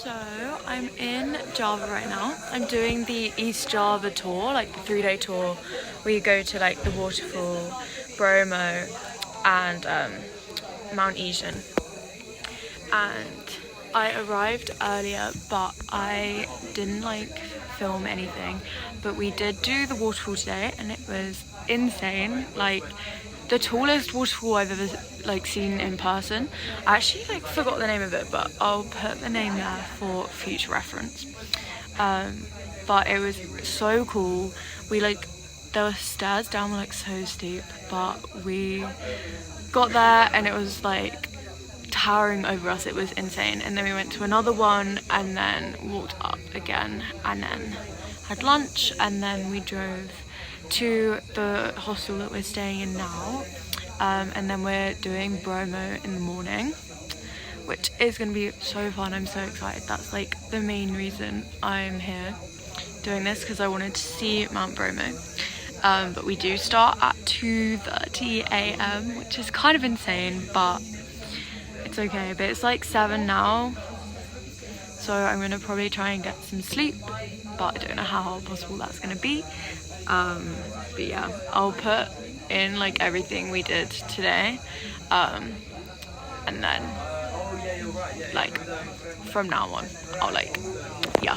So I'm in Java right now. I'm doing the East Java tour, like the 3-day tour where you go to like the waterfall, Bromo and Mount Ijen. And I arrived earlier but I didn't like film anything, but we did do the waterfall today and it was insane. Like the tallest waterfall I've ever like seen in person. I actually like forgot the name of it, but I'll put the name there for future reference. But it was so cool. We like, there were stairs down, were like so steep, but we got there and it was like towering over us. It was insane. And then we went to another one and then walked up again and then had lunch, and then we drove to the hostel that we're staying in now, and then we're doing Bromo in the morning, which is going to be so fun. I'm so excited. That's like the main reason I'm here doing this, because I wanted to see Mount Bromo. But we do start at 2:30 a.m, which is kind of insane, but it's okay. But it's like 7 now, so I'm gonna probably try and get some sleep, but I don't know how possible that's gonna be. But yeah, I'll put in like everything we did today, and then like from now on I'll like, yeah.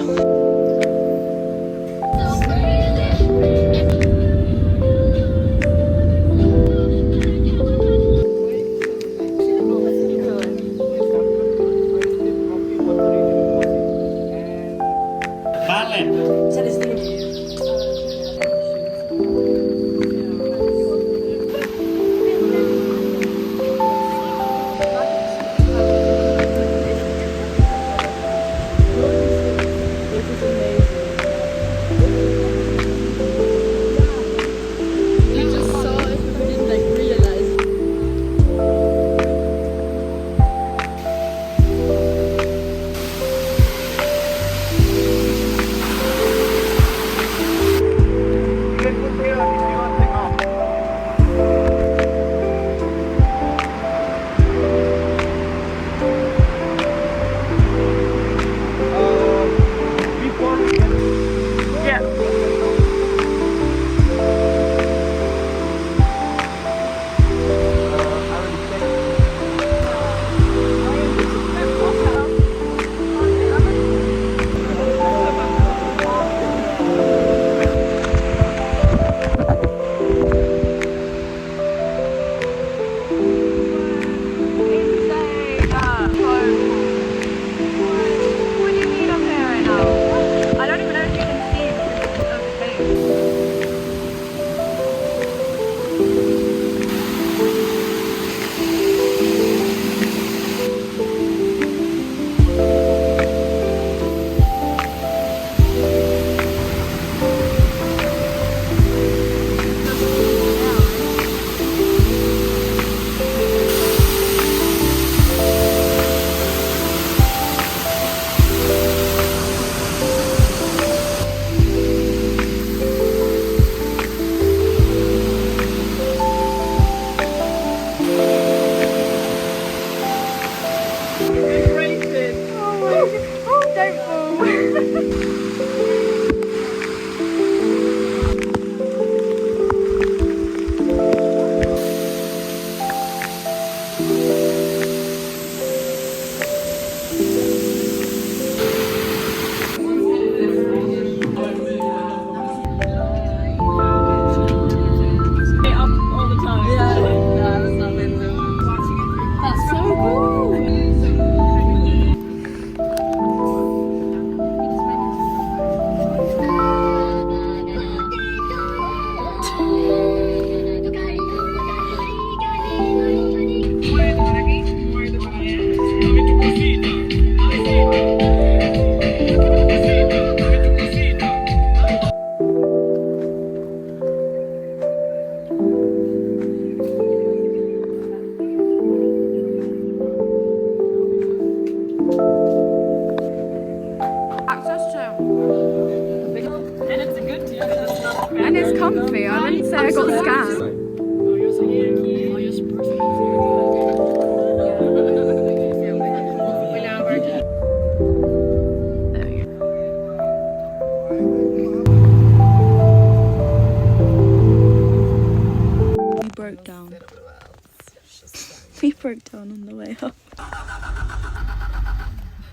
And it's comfy. I wouldn't say I got scammed.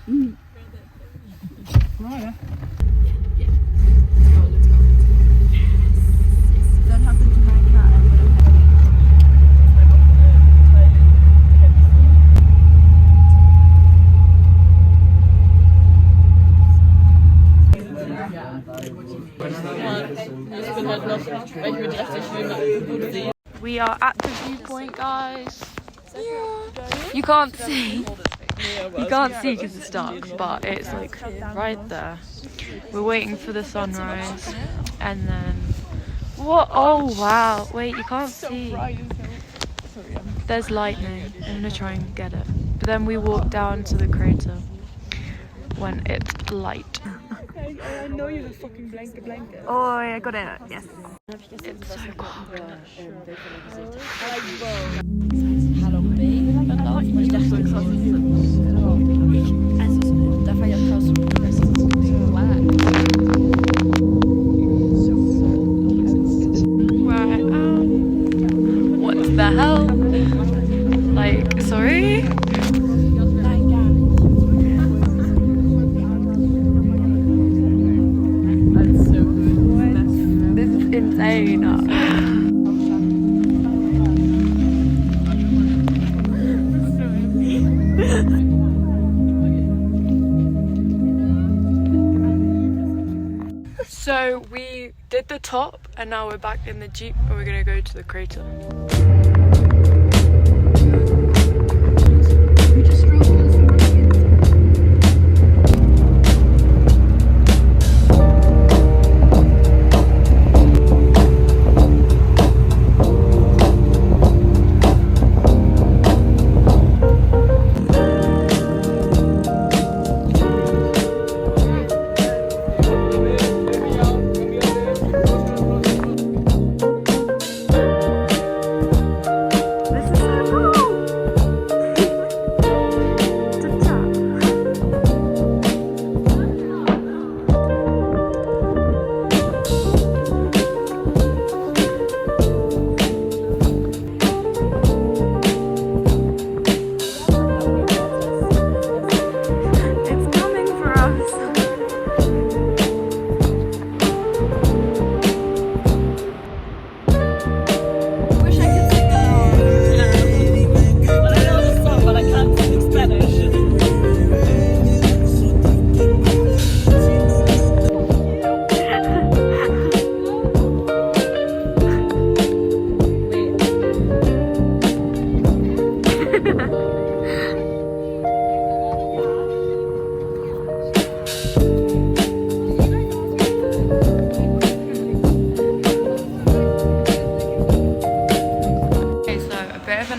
Right. We are at the viewpoint, guys. Yeah. You can't see. You can't see because it's dark, but it's like right there. We're waiting for the sunrise, and then what? Oh wow! Wait, you can't see. There's lightning. I'm gonna try and get it. But then we walk down to the crater when it's light. I know you have fucking blanket. Oh, I got it. Yes. It's so cold. What the hell? Like, sorry? This is insane. So we did the top and now we're back in the Jeep and we're gonna go to the crater.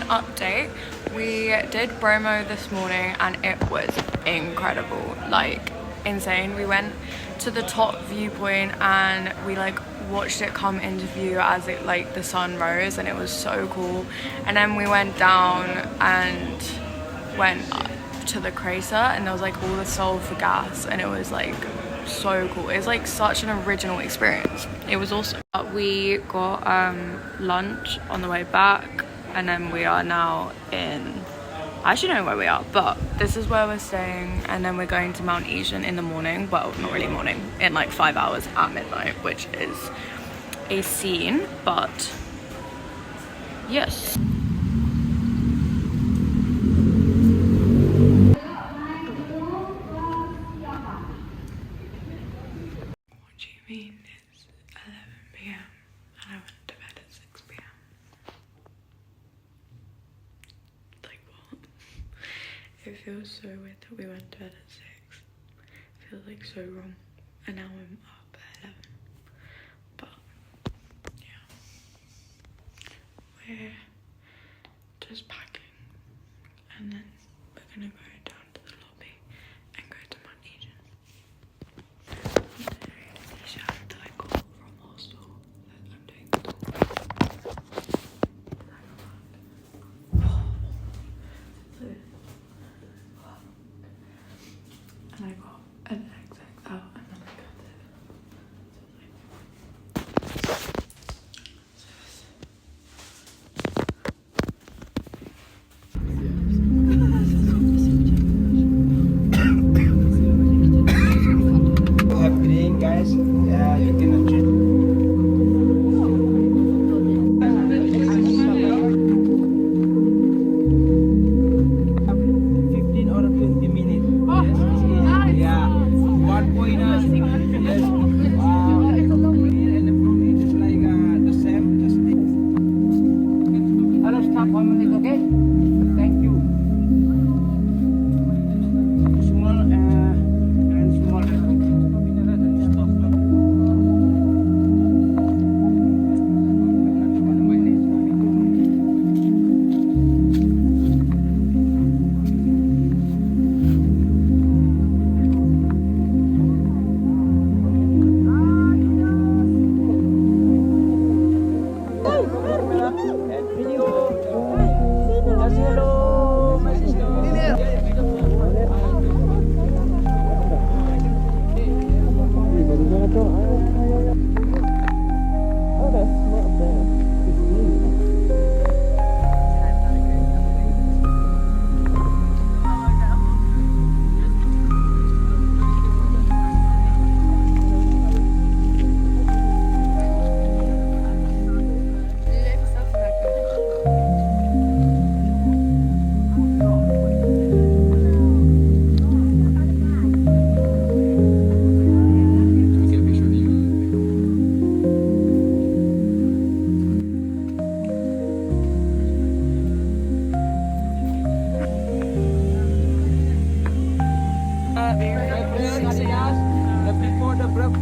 Update. We did bromo this morning and it was incredible, like insane. We went to the top viewpoint and we like watched it come into view as it like the sun rose, and it was so cool. And then we went down and went up to the crater and there was like all the sulfur gas and it was like so cool. It's like such an original experience. It was awesome. We got lunch on the way back. And then we are now in, I actually don't know where we are, but this is where we're staying. And then we're going to Mount Ijen in the morning. Well, not really morning, in like 5 hours at midnight, which is a scene, but yes. What do you mean it's 11 p.m. and I went to bed at 6 p.m.? It feels so weird that we went to bed at 6. It feels like so wrong. And now I'm up at 11. But yeah. We're just packing. And then we're gonna go down to the lobby and go to Mount Ijen. The shirt that I got from hostel that I'm doing the tour. And I got an XXL and then I got it. So Before the break.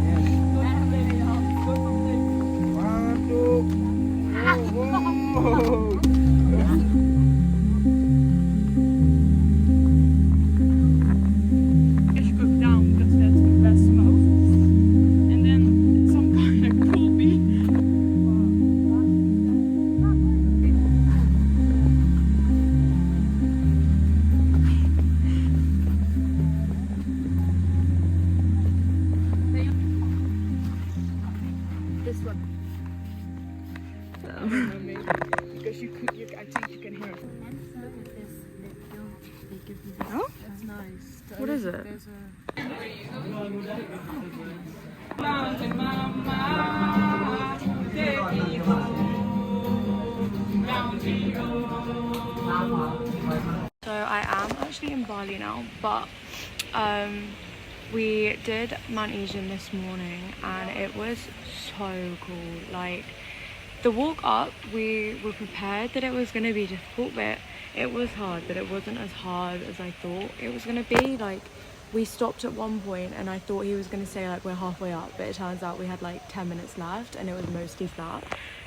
One, two. Whoa. This one. Because I think you can hear it. Oh? That's nice. What is it? There's So I am actually in Bali now, but we did Mount Ijen this morning and it was so cool. Like the walk up, we were prepared that it was going to be difficult, but it was hard, but it wasn't as hard as I thought it was going to be. Like we stopped at one point and I thought he was going to say like we're halfway up, but it turns out we had like 10 minutes left and it was mostly flat.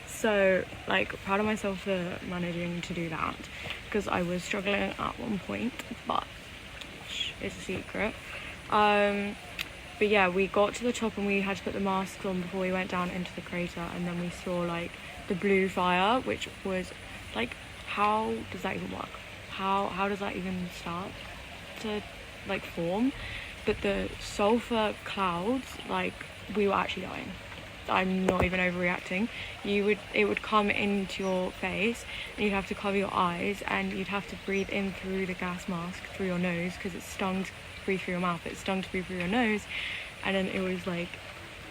So like proud of myself for managing to do that, because I was struggling at one point, but it's a secret. But yeah, we got to the top and we had to put the masks on before we went down into the crater, and then we saw like the blue fire, which was like, how does that even work? How does that even start to like form? But the sulfur clouds, like we were actually dying. I'm not even overreacting. It would come into your face and you'd have to cover your eyes and you'd have to breathe in through the gas mask through your nose, because it stung to breathe through your mouth, it stung to breathe through your nose. And then it was like,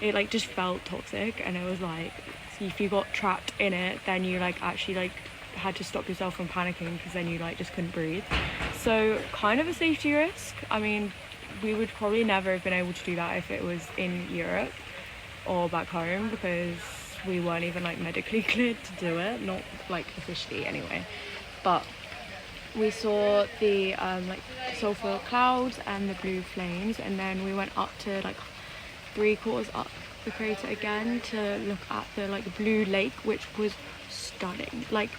it like just felt toxic, and it was like if you got trapped in it, then you like actually like had to stop yourself from panicking, because then you like just couldn't breathe. So kind of a safety risk. I mean, we would probably never have been able to do that if it was in Europe or back home, because we weren't even like medically cleared to do it, not like officially anyway. But we saw the like sulfur clouds and the blue flames, and then we went up to like 3/4 up the crater again to look at the like blue lake, which was stunning. Like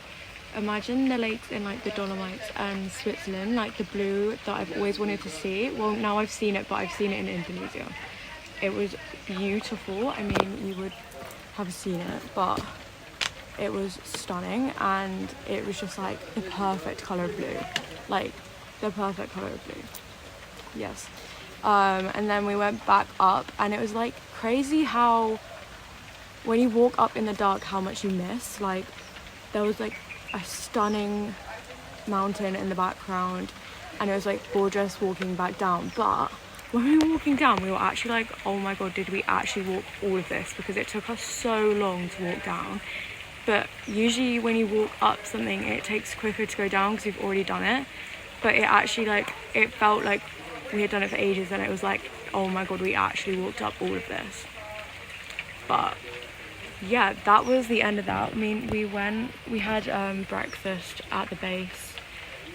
imagine the lakes in like the Dolomites and Switzerland, like the blue that I've always wanted to see. Well, now I've seen it, but I've seen it in Indonesia. It was beautiful. I mean, you would have seen it, but it was stunning, and it was just like the perfect color of blue, like the perfect color of blue. Yes. And then we went back up, and it was like crazy how when you walk up in the dark how much you miss. Like there was like a stunning mountain in the background, and it was like gorgeous walking back down. But when we were walking down, we were actually like, oh my god, did we actually walk all of this? Because it took us so long to walk down. But usually when you walk up something, it takes quicker to go down because you've already done it. But it actually like, it felt like we had done it for ages, and it was like, oh my god, we actually walked up all of this. But yeah, that was the end of that. I mean, we had breakfast at the base,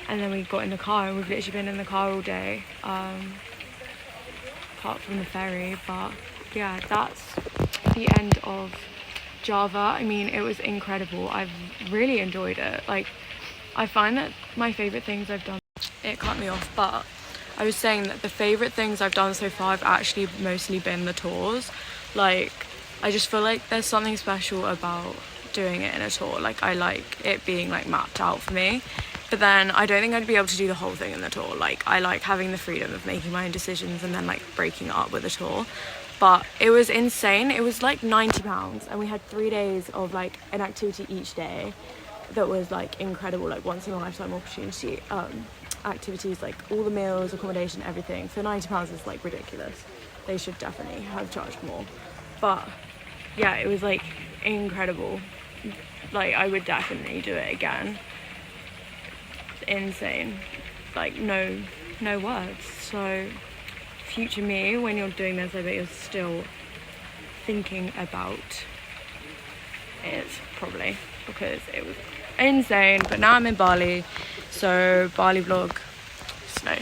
and then we got in the car, and we've literally been in the car all day, apart from the ferry. But yeah, that's the end of Java. I mean, it was incredible. I've really enjoyed it. Like, I find that my favorite things I've done, it cut me off, but I was saying that the favorite things I've done so far have actually mostly been the tours. Like, I just feel like there's something special about doing it in a tour. Like, I like it being like mapped out for me, but then I don't think I'd be able to do the whole thing in the tour. Like, I like having the freedom of making my own decisions and then like breaking it up with a tour. But it was insane. It was like £90, and we had 3 days of like an activity each day that was like incredible, like once in a lifetime opportunity. Activities, like all the meals, accommodation, everything for £90 is like ridiculous. They should definitely have charged more. But yeah, it was like incredible. Like, I would definitely do it again. Insane. Like no words. So future me, when you're doing this, I bet you're still thinking about it, probably, because it was insane. But now I'm in Bali, so Bali vlog, snow.